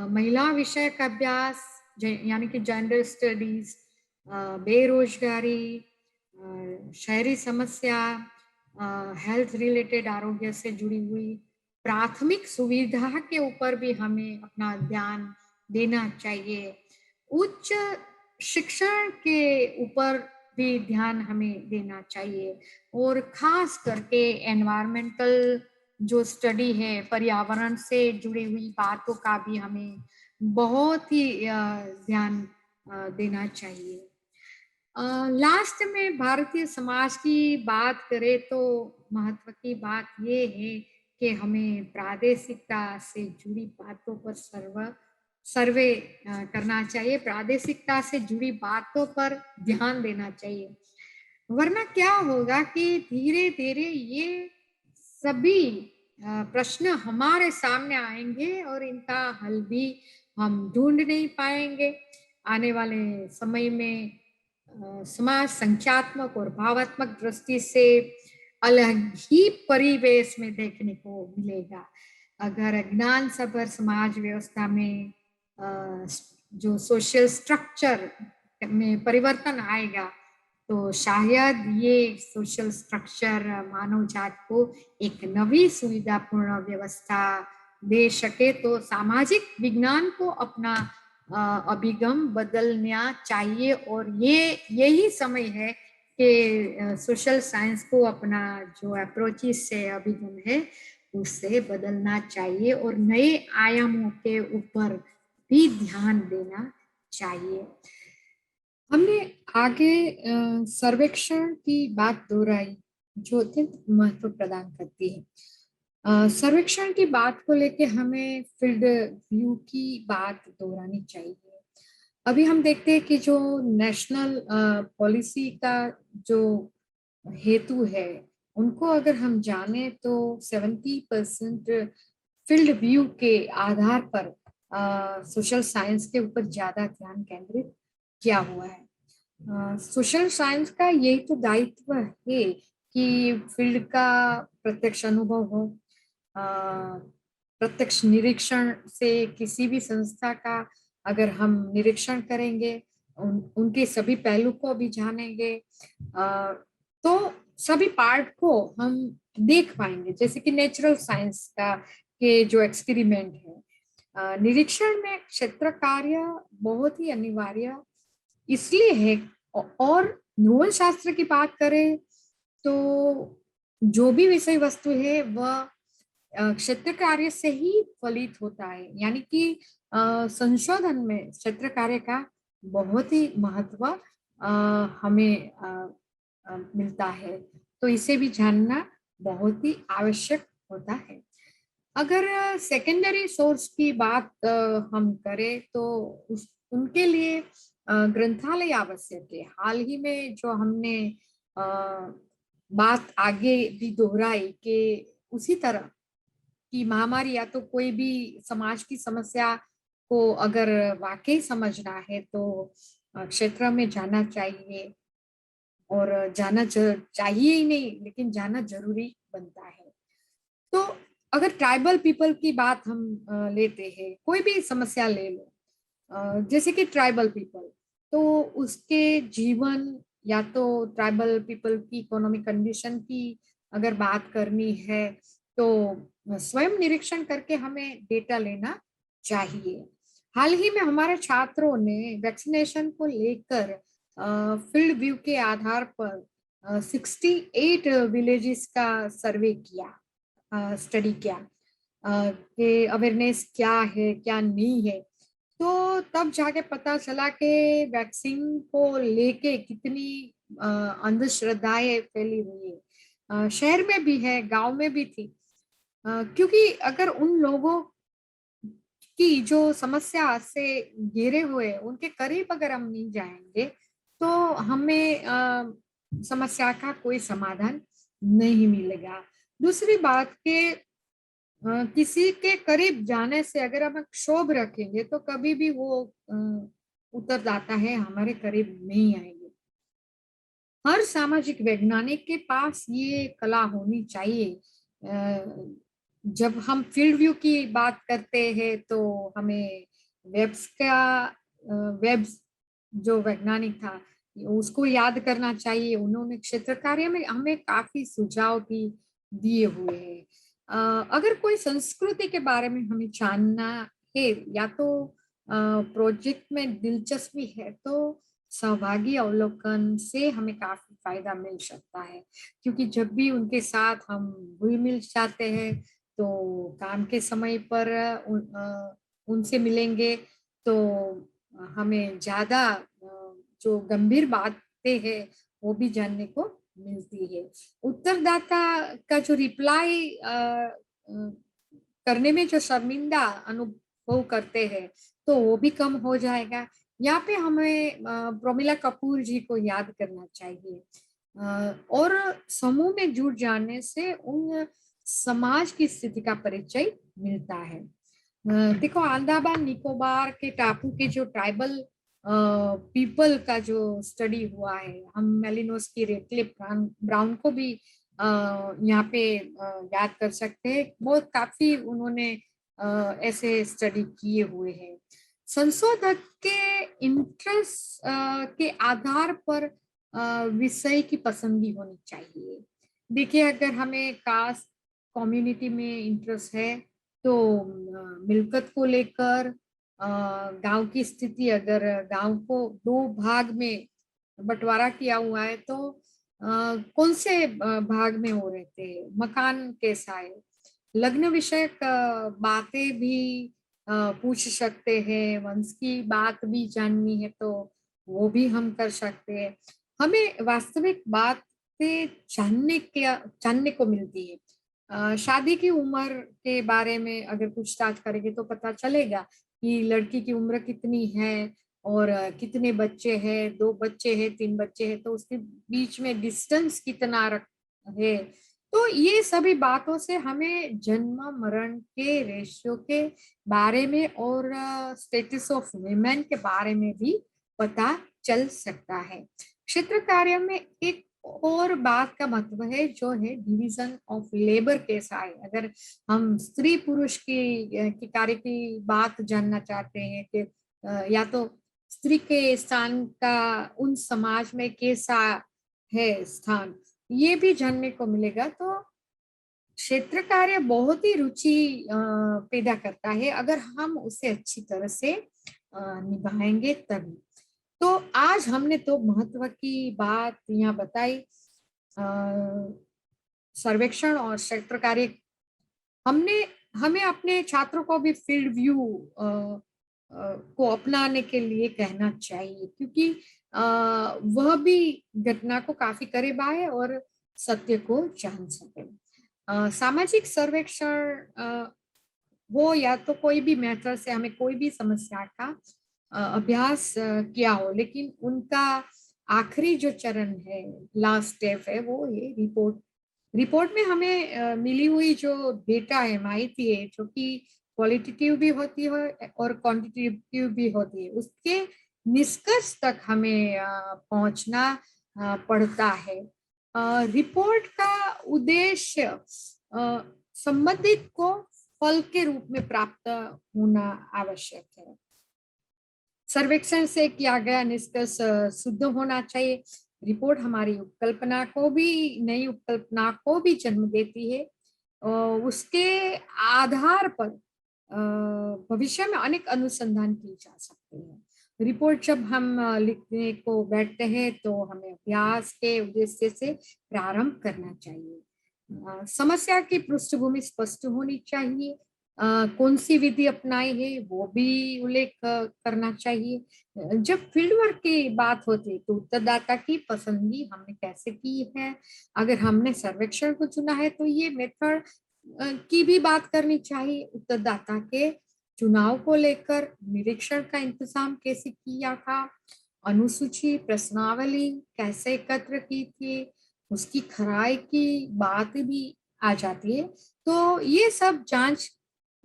Speaker 2: महिला विषय का अभ्यास यानी कि जेंडर स्टडीज, बेरोजगारी, शहरी समस्या, हेल्थ रिलेटेड आरोग्य से जुड़ी हुई प्राथमिक सुविधा के ऊपर भी हमें अपना ध्यान देना चाहिए। उच्च शिक्षण के ऊपर भी ध्यान हमें देना चाहिए और खास करके एनवायरमेंटल जो स्टडी है, पर्यावरण से जुड़ी हुई बातों का भी हमें बहुत ही ध्यान देना चाहिए। लास्ट में भारतीय समाज की बात करें तो महत्व की बात ये है कि हमें प्रादेशिकता से जुड़ी बातों पर सर्वे करना चाहिए, प्रादेशिकता से जुड़ी बातों पर ध्यान देना चाहिए। वरना क्या होगा कि धीरे धीरे ये सभी प्रश्न हमारे सामने आएंगे और इनका हल भी हम ढूंढ नहीं पाएंगे। आने वाले समय में समाज संख्यात्मक और भावात्मक दृष्टि से अलग ही परिवेश में देखने को मिलेगा। अगर ज्ञान सभर समाज व्यवस्था में जो सोशल स्ट्रक्चर में परिवर्तन आएगा, तो शायद ये सोशल स्ट्रक्चर मानव जात को एक नवी सुविधापूर्ण व्यवस्था दे सके। तो सामाजिक विज्ञान को अपना अभिगम बदलना चाहिए, और ये यही समय है कि सोशल साइंस को अपना जो अप्रोचेस से अभिगम है उससे बदलना चाहिए, और नए आयामों के ऊपर भी ध्यान देना चाहिए। हमने आगे सर्वेक्षण की बात दोहराई, जो अत्यंत महत्व प्रदान करती है। सर्वेक्षण की बात को लेके हमें फील्ड व्यू की बात दोहरानी चाहिए। अभी हम देखते हैं कि जो नेशनल पॉलिसी का जो हेतु है, उनको अगर हम जाने तो 70% फील्ड व्यू के आधार पर सोशल साइंस के ऊपर ज्यादा ध्यान केंद्रित किया हुआ है। सोशल साइंस का यही तो दायित्व है कि फील्ड का प्रत्यक्ष अनुभव हो, प्रत्यक्ष निरीक्षण से किसी भी संस्था का अगर हम निरीक्षण करेंगे, उनके सभी पहलू को भी जानेंगे, तो सभी पार्ट को हम देख पाएंगे। जैसे कि नेचुरल साइंस का के जो एक्सपेरिमेंट है, निरीक्षण में क्षेत्र कार्य बहुत ही अनिवार्य इसलिए है। और ध्रुवन शास्त्र की बात करें तो जो भी विषय वस्तु है वह क्षेत्र कार्य से ही फलित होता है, यानी कि संशोधन में क्षेत्र कार्य का बहुत ही महत्व हमें मिलता है। तो इसे भी जानना बहुत ही आवश्यक होता है। अगर सेकेंडरी सोर्स की बात हम करें तो उनके लिए ग्रंथालय आवश्यक है। हाल ही में जो हमने बात आगे भी दोहराई कि उसी तरह की महामारी या तो कोई भी समाज की समस्या को अगर वाकई समझना है तो क्षेत्र में जाना चाहिए, और जाना चाहिए ही नहीं लेकिन जाना जरूरी बनता है। तो अगर ट्राइबल पीपल की बात हम लेते हैं, कोई भी समस्या ले लो, जैसे कि ट्राइबल पीपल, तो उसके जीवन या तो ट्राइबल पीपल की इकोनॉमिक कंडीशन की अगर बात करनी है तो स्वयं निरीक्षण करके हमें डेटा लेना चाहिए। हाल ही में हमारे छात्रों ने वैक्सीनेशन को लेकर फील्ड व्यू के आधार पर 68 विलेजेस का सर्वे किया, स्टडी किया कि अवेयरनेस क्या है क्या नहीं है। तो तब जाके पता चला कि वैक्सीन को लेके कितनी अंधश्रद्धाएं फैली हुई है। शहर में भी है, गांव में भी थी। क्योंकि अगर उन लोगों की जो समस्या से घिरे हुए उनके करीब अगर हम नहीं जाएंगे तो हमें समस्या का कोई समाधान नहीं मिलेगा। दूसरी बात कि किसी के करीब जाने से अगर हम क्षोभ रखेंगे तो कभी भी वो उत्तरदाता है हमारे करीब नहीं आएंगे। हर सामाजिक वैज्ञानिक के पास ये कला होनी चाहिए। जब हम फील्ड व्यू की बात करते हैं तो हमें वेब्स का वेब्स जो वैज्ञानिक था उसको याद करना चाहिए। उन्होंने क्षेत्र कार्य में हमें काफी सुझाव भी दिए हुए हैं। अगर कोई संस्कृति के बारे में हमें जानना है या तो प्रोजेक्ट में दिलचस्पी है तो सहभागी अवलोकन से हमें काफी फायदा मिल सकता है, क्योंकि जब भी उनके साथ हम घुल मिल जाते हैं तो काम के समय पर उनसे मिलेंगे तो हमें ज्यादा जो गंभीर बातें हैं वो भी जानने को मिलती है। उत्तरदाता का जो रिप्लाई करने में जो शर्मिंदा अनुभव करते हैं तो वो भी कम हो जाएगा। यहाँ पे हमें प्रोमिला कपूर जी को याद करना चाहिए। और समूह में जुड़ जाने से उन समाज की स्थिति का परिचय मिलता है। देखो अंडमान निकोबार के टापू के जो ट्राइबल पीपल का जो स्टडी हुआ है, हम मेलिनोस की रेटक्लिफ ब्राउन को भी यहाँ पे याद कर सकते हैं। बहुत काफी उन्होंने ऐसे स्टडी किए हुए हैं। संशोधक के इंटरेस्ट के आधार पर विषय की पसंदगी होनी चाहिए। देखिए, अगर हमें कास्ट कम्युनिटी में इंटरेस्ट है तो मिल्कत को लेकर, गांव की स्थिति, अगर गांव को दो भाग में बंटवारा किया हुआ है तो कौन से भाग में हो रहे थे, मकान कैसा है, लग्न विषयक बातें भी पूछ सकते हैं, वंश की बात भी जाननी है तो वो भी हम कर सकते हैं। हमें वास्तविक बातें जानने को मिलती है। शादी की उम्र के बारे में अगर पूछताछ करेंगे तो पता चलेगा कि लड़की की उम्र कितनी है और कितने बच्चे हैं, दो बच्चे हैं, तीन बच्चे हैं, तो उसके बीच में डिस्टेंस कितना है। तो ये सभी बातों से हमें जन्म मरण के रेशियो के बारे में और स्टेटस ऑफ वुमेन के बारे में भी पता चल सकता है। क्षेत्र कार्य में एक और बात का महत्व है जो है डिवीजन ऑफ लेबर कैसा है। अगर हम स्त्री पुरुष की कार्य की बात जानना चाहते हैं कि या तो स्त्री के स्थान का उन समाज में कैसा है स्थान, ये भी जानने को मिलेगा। तो क्षेत्र कार्य बहुत ही रुचि पैदा करता है अगर हम उसे अच्छी तरह से निभाएंगे तभी। तो आज हमने तो महत्व की बात यहाँ बताई। सर्वेक्षण और क्षेत्र कार्य हमने हमें अपने छात्रों को भी फील्ड व्यू को अपनाने के लिए कहना चाहिए, क्योंकि वह भी घटना को काफी करीब आए और सत्य को जान सके। सामाजिक सर्वेक्षण हो या तो कोई भी मेथड से हमें कोई भी समस्या का अभ्यास किया हो, लेकिन उनका आखिरी जो चरण है, लास्ट स्टेप है, वो ये रिपोर्ट में हमें मिली हुई जो डेटा है, माहिती है, जो कि क्वालिटेटिव भी होती है और क्वांटिटेटिव भी होती है, उसके निष्कर्ष तक हमें पहुंचना पड़ता है। रिपोर्ट का उद्देश्य संबंधित को फल के रूप में प्राप्त होना आवश्यक है। सर्वेक्षण से किया गया निष्कर्ष शुद्ध होना चाहिए। रिपोर्ट हमारी उपकल्पना को भी, नई उपकल्पना को भी जन्म देती है। उसके आधार पर भविष्य में अनेक अनुसंधान किए जा सकते हैं। रिपोर्ट जब हम लिखने को बैठते हैं तो हमें अभ्यास के उद्देश्य से प्रारंभ करना चाहिए। समस्या की पृष्ठभूमि स्पष्ट होनी चाहिए। कौन सी विधि अपनाई है वो भी उल्लेख करना चाहिए। जब फील्ड वर्क की बात होती है तो उत्तरदाता की पसंदगी हमने कैसे की है। अगर हमने सर्वेक्षण को चुना है तो ये मेथड की भी बात करनी चाहिए। उत्तरदाता के चुनाव को लेकर निरीक्षण का इंतजाम कैसे किया था, अनुसूची प्रश्नावली कैसे एकत्र की थी, उसकी खराई की बात भी आ जाती है। तो ये सब जांच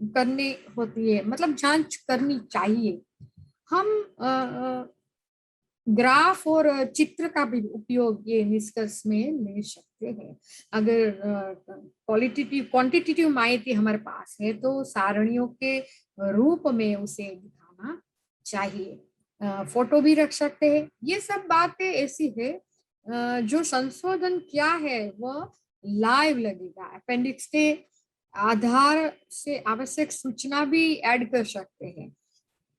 Speaker 2: करने होती है, मतलब जांच करनी चाहिए। हम ग्राफ और चित्र का भी उपयोग ये निष्कर्ष में ले सकते हैं। अगर क्वालिटेटिव क्वांटिटेटिव माहिती हमारे पास है तो सारणियों के रूप में उसे दिखाना चाहिए। फोटो भी रख सकते हैं। ये सब बातें ऐसी है जो संशोधन क्या है वह लाइव लगेगा। अपेंडिक्स के आधार से आवश्यक सूचना भी ऐड कर सकते हैं।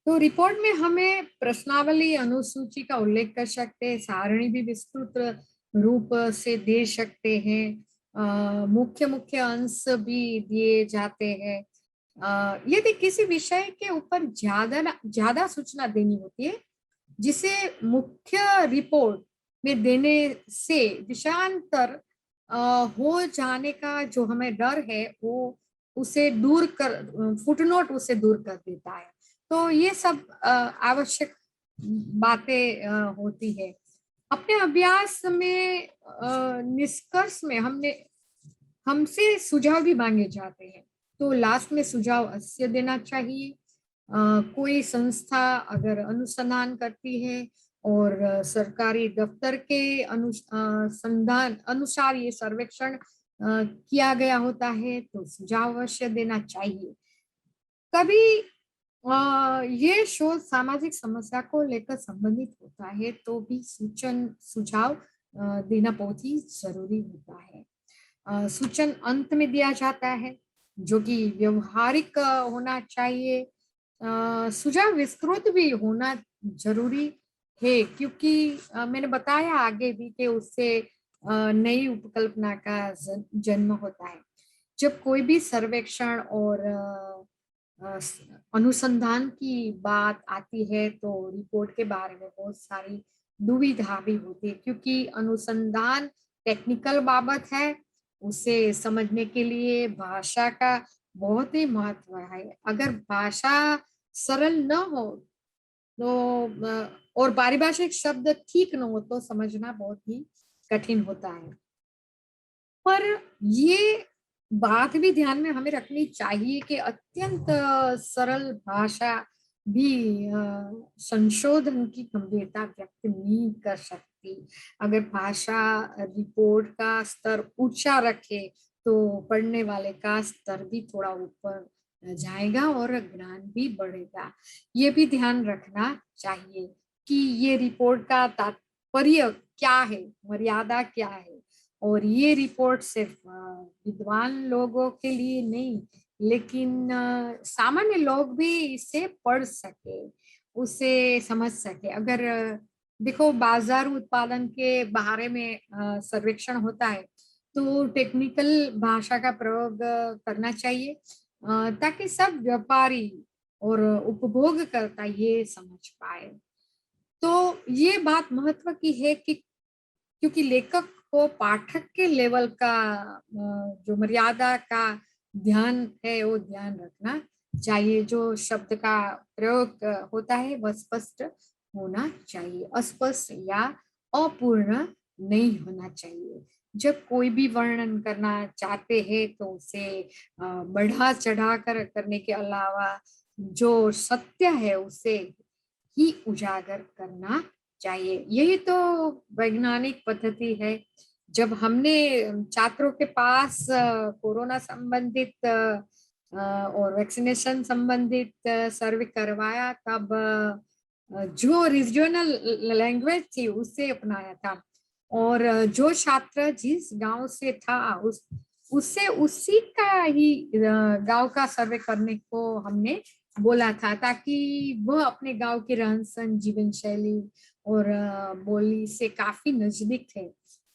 Speaker 2: तो रिपोर्ट में हमें प्रश्नावली, अनुसूची का उल्लेख कर सकते हैं, सारणी भी विस्तृत रूप से दे सकते हैं, मुख्य मुख्य अंश भी दिए जाते हैं। यदि किसी विषय के ऊपर ज्यादा सूचना देनी होती है जिसे मुख्य रिपोर्ट में देने से विषयांतर हो जाने का जो हमें डर है वो उसे दूर कर, फुटनोट उसे दूर कर देता है। तो ये सब आवश्यक बातें होती है। अपने अभ्यास में निष्कर्ष में हमसे सुझाव भी मांगे जाते हैं। तो लास्ट में सुझाव अवश्य देना चाहिए। कोई संस्था अगर अनुसंधान करती है और सरकारी दफ्तर के अनुसंधान अनुसार ये सर्वेक्षण किया गया होता है तो सुझाव अवश्य देना चाहिए। कभी ये शोध सामाजिक समस्या को लेकर संबंधित होता है तो भी सूचन सुझाव देना बहुत ही जरूरी होता है। सूचन अंत में दिया जाता है जो कि व्यवहारिक होना चाहिए। सुझाव विस्तृत भी होना जरूरी है क्योंकि मैंने बताया आगे भी कि उससे नई उपकल्पना का जन्म होता है। जब कोई भी सर्वेक्षण और अनुसंधान की बात आती है तो रिपोर्ट के बारे में बहुत सारी दुविधा भी होती है क्योंकि अनुसंधान टेक्निकल बाबत है। उसे समझने के लिए भाषा का बहुत ही महत्व है। अगर भाषा सरल न हो तो और पारिभाषिक शब्द ठीक न हो तो समझना बहुत ही कठिन होता है। पर ये बात भी ध्यान में हमें रखनी चाहिए कि अत्यंत सरल भाषा भी संशोधन की गंभीरता व्यक्त नहीं कर सकती। अगर भाषा रिपोर्ट का स्तर ऊंचा रखे तो पढ़ने वाले का स्तर भी थोड़ा ऊपर जाएगा और ज्ञान भी बढ़ेगा। ये भी ध्यान रखना चाहिए कि ये रिपोर्ट का तात्पर्य क्या है, मर्यादा क्या है। और ये रिपोर्ट सिर्फ विद्वान लोगों के लिए नहीं लेकिन सामान्य लोग भी इसे पढ़ सके, उसे समझ सके। अगर देखो बाजार उत्पादन के बारे में सर्वेक्षण होता है तो टेक्निकल भाषा का प्रयोग करना चाहिए ताकि सब व्यापारी और उपभोगकर्ता ये समझ पाए। तो ये बात महत्व की है कि क्योंकि लेखक को पाठक के लेवल का जो मर्यादा का ध्यान है वो ध्यान रखना चाहिए। जो शब्द का प्रयोग होता है वह स्पष्ट होना चाहिए, अस्पष्ट या अपूर्ण नहीं होना चाहिए। जब कोई भी वर्णन करना चाहते हैं तो उसे बढ़ा चढ़ा कर करने के अलावा जो सत्य है उसे ही उजागर करना चाहिए। यही तो वैज्ञानिक पद्धति है। जब हमने छात्रों के पास कोरोना संबंधित और वैक्सीनेशन संबंधित सर्वे करवाया तब जो रीजनल लैंग्वेज थी उसे अपनाया था और जो छात्र जिस गांव से था उससे उसी का ही गांव का सर्वे करने को हमने बोला था ताकि वह अपने गांव के रहन सहन, जीवन शैली और बोली से काफी नजदीक थे।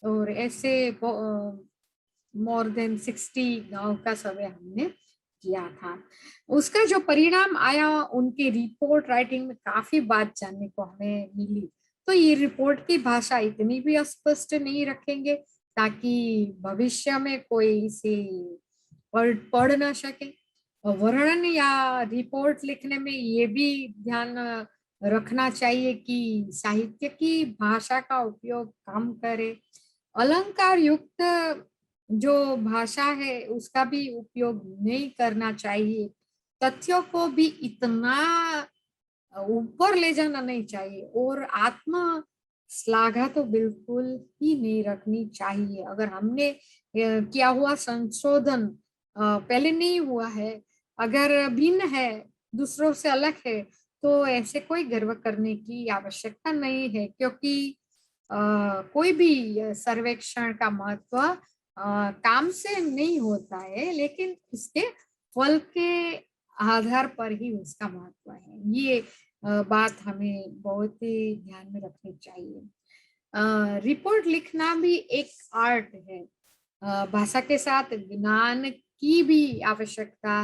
Speaker 2: और ऐसे मोर देन 60 गांव का सर्वे हमने किया था। उसका जो परिणाम आया उनके रिपोर्ट राइटिंग में काफी बात जानने को हमें मिली। तो ये रिपोर्ट की भाषा इतनी भी अस्पष्ट नहीं रखेंगे ताकि भविष्य में कोई इसे पढ़ ना सके। वर्णन या रिपोर्ट लिखने में ये भी ध्यान रखना चाहिए कि साहित्य की भाषा का उपयोग कम करे। अलंकार युक्त जो भाषा है उसका भी उपयोग नहीं करना चाहिए। तथ्यों को भी इतना ऊपर ले जाना नहीं चाहिए और आत्म श्लाघा तो बिल्कुल ही नहीं रखनी चाहिए। अगर हमने किया हुआ संशोधन पहले नहीं हुआ है, अगर भिन्न है, दूसरों से अलग है तो ऐसे कोई गर्व करने की आवश्यकता नहीं है क्योंकि कोई भी सर्वेक्षण का महत्व काम से नहीं होता है लेकिन उसके फल के आधार पर ही उसका महत्व है। ये बात हमें बहुत ही ध्यान में रखनी चाहिए। रिपोर्ट लिखना भी एक आर्ट है। भाषा के साथ ज्ञान की भी आवश्यकता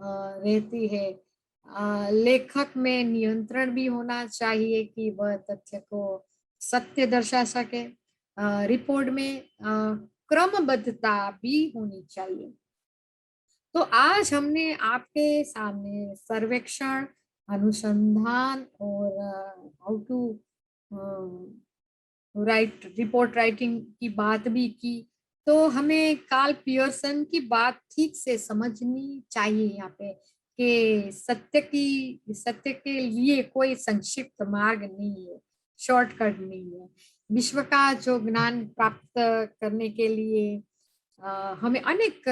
Speaker 2: रहती है। लेखक में नियंत्रण भी होना चाहिए कि वह तथ्य को सत्य दर्शा सके। रिपोर्ट में क्रमबद्धता भी होनी चाहिए। तो आज हमने आपके सामने सर्वेक्षण, अनुसंधान और how to write report writing की बात भी की। तो हमें कार्ल पियर्सन की बात ठीक से समझनी चाहिए यहाँ पे कि सत्य के लिए कोई संक्षिप्त मार्ग नहीं है, शॉर्टकट नहीं है। विश्व का जो ज्ञान प्राप्त करने के लिए हमें अनेक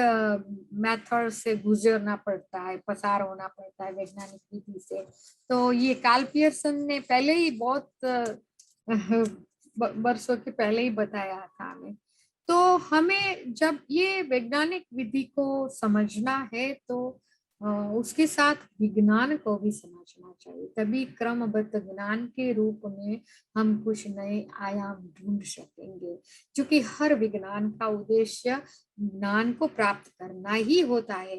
Speaker 2: मेथड से गुजरना पड़ता है, पसार होना पड़ता है वैज्ञानिक विधि से। तो ये कार्ल पियर्सन ने पहले ही बहुत बरसों के पहले ही बताया था हमें। तो हमें जब ये वैज्ञानिक विधि को समझना है तो उसके साथ विज्ञान को भी समझना चाहिए, तभी क्रमबद्ध ज्ञान के रूप में हम कुछ नए आयाम ढूंढ सकेंगे। क्योंकि हर विज्ञान का उद्देश्य ज्ञान को प्राप्त करना ही होता है।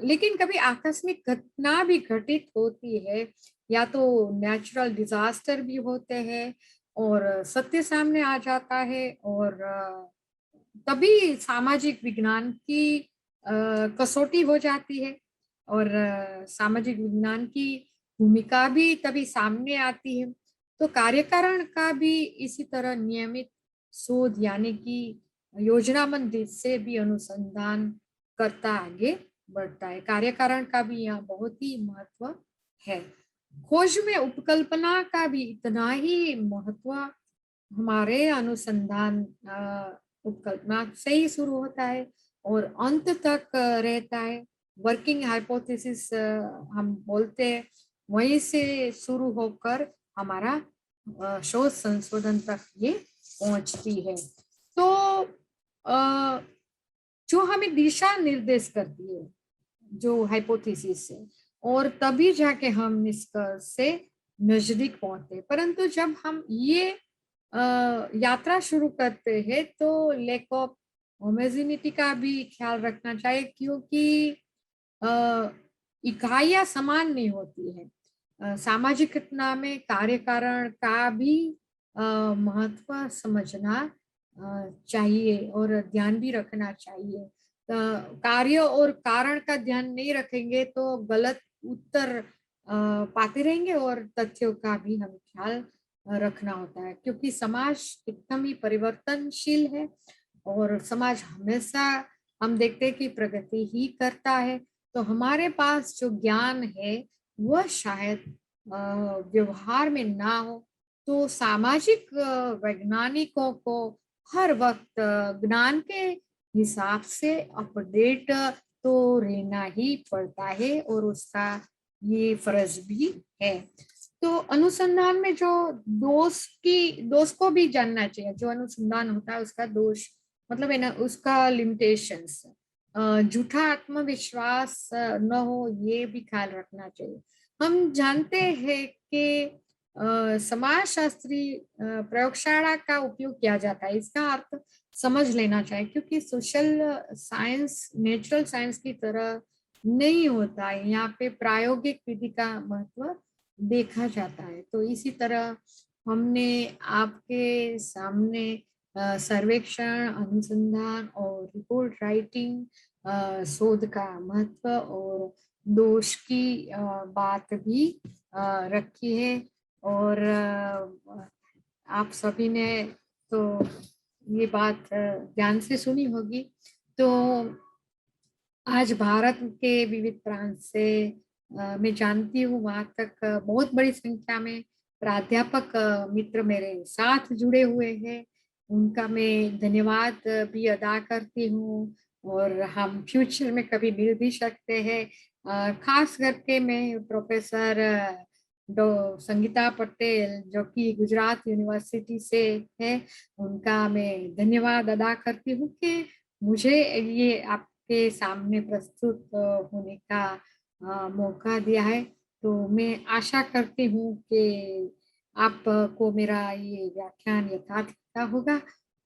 Speaker 2: लेकिन कभी आकस्मिक घटना भी घटित होती है, या तो नेचुरल डिजास्टर भी होते हैं और सत्य सामने आ जाता है, और तभी सामाजिक विज्ञान की कसौटी हो जाती है, और सामाजिक विज्ञान की भूमिका भी तभी सामने आती है। तो कार्यकारण का भी इसी तरह नियमित शोध यानी कि योजनाबद्ध रीत से भी अनुसंधान करता आगे बढ़ता है। कार्यकारण का भी यहाँ बहुत ही महत्व है। खोज में उपकल्पना का भी इतना ही महत्व हमारे अनुसंधान उपकल्पना से ही शुरू होता है और अंत तक रहता है। वर्किंग हाइपोथेसिस हम बोलते हैं, वहीं से शुरू होकर हमारा शोध संशोधन तक ये पहुंचती है। तो जो हमें दिशा निर्देश करती है, जो हाइपोथेसिस है, और तभी जाके हम निष्कर्ष से नजदीक पहुंचते। परंतु जब हम ये यात्रा शुरू करते हैं तो लैक ऑफ होमोजेनिटी का भी ख्याल रखना चाहिए, क्योंकि इकाइयां समान नहीं होती है। सामाजिक घटना में कार्य कारण का भी महत्व समझना चाहिए और ध्यान भी रखना चाहिए। कार्य और कारण का ध्यान नहीं रखेंगे तो गलत उत्तर पाते रहेंगे, और तथ्यों का भी हमें ख्याल रखना होता है, क्योंकि समाज एकदम ही परिवर्तनशील है और समाज हमेशा हम देखते हैं कि प्रगति ही करता है। तो हमारे पास जो ज्ञान है वह शायद व्यवहार में ना हो। तो सामाजिक वैज्ञानिकों को हर वक्त ज्ञान के हिसाब से अपडेट तो रहना ही पड़ता है, और उसका ये फर्ज भी है। तो अनुसंधान में जो दोष को भी जानना चाहिए। जो अनुसंधान होता है उसका दोष मतलब है ना, उसका लिमिटेशंस, झूठा आत्मविश्वास न हो, ये भी ख्याल रखना चाहिए। हम जानते हैं कि समाजशास्त्री प्रयोगशाला का उपयोग किया जाता है, इसका अर्थ समझ लेना चाहिए, क्योंकि सोशल साइंस नेचुरल साइंस की तरह नहीं होता है। यहाँ पे प्रायोगिक विधि का महत्व देखा जाता है। तो इसी तरह हमने आपके सामने सर्वेक्षण, अनुसंधान और रिपोर्ट राइटिंग, शोध का महत्व और दोष की बात भी रखी है। और आप सभी ने तो ये बात ध्यान से सुनी होगी। तो आज भारत के विविध प्रांत से मैं जानती हूँ वहां तक बहुत बड़ी संख्या में प्राध्यापक मित्र मेरे साथ जुड़े हुए हैं। उनका मैं धन्यवाद भी अदा करती हूँ, और हम फ्यूचर में कभी मिल भी सकते हैं। खास करके मैं प्रोफेसर डॉ संगीता पटेल, जो कि गुजरात यूनिवर्सिटी से है, उनका मैं धन्यवाद अदा करती हूँ कि मुझे ये आपके सामने प्रस्तुत होने का मौका दिया है। तो मैं आशा करती हूँ कि आपको मेरा ये व्याख्यान यथार्थ लगा होगा।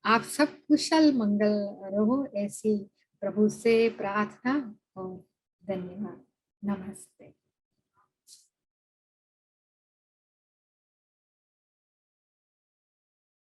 Speaker 2: आप सब कुशल मंगल रहो, ऐसी प्रभु से प्रार्थना और धन्यवाद। नमस्ते।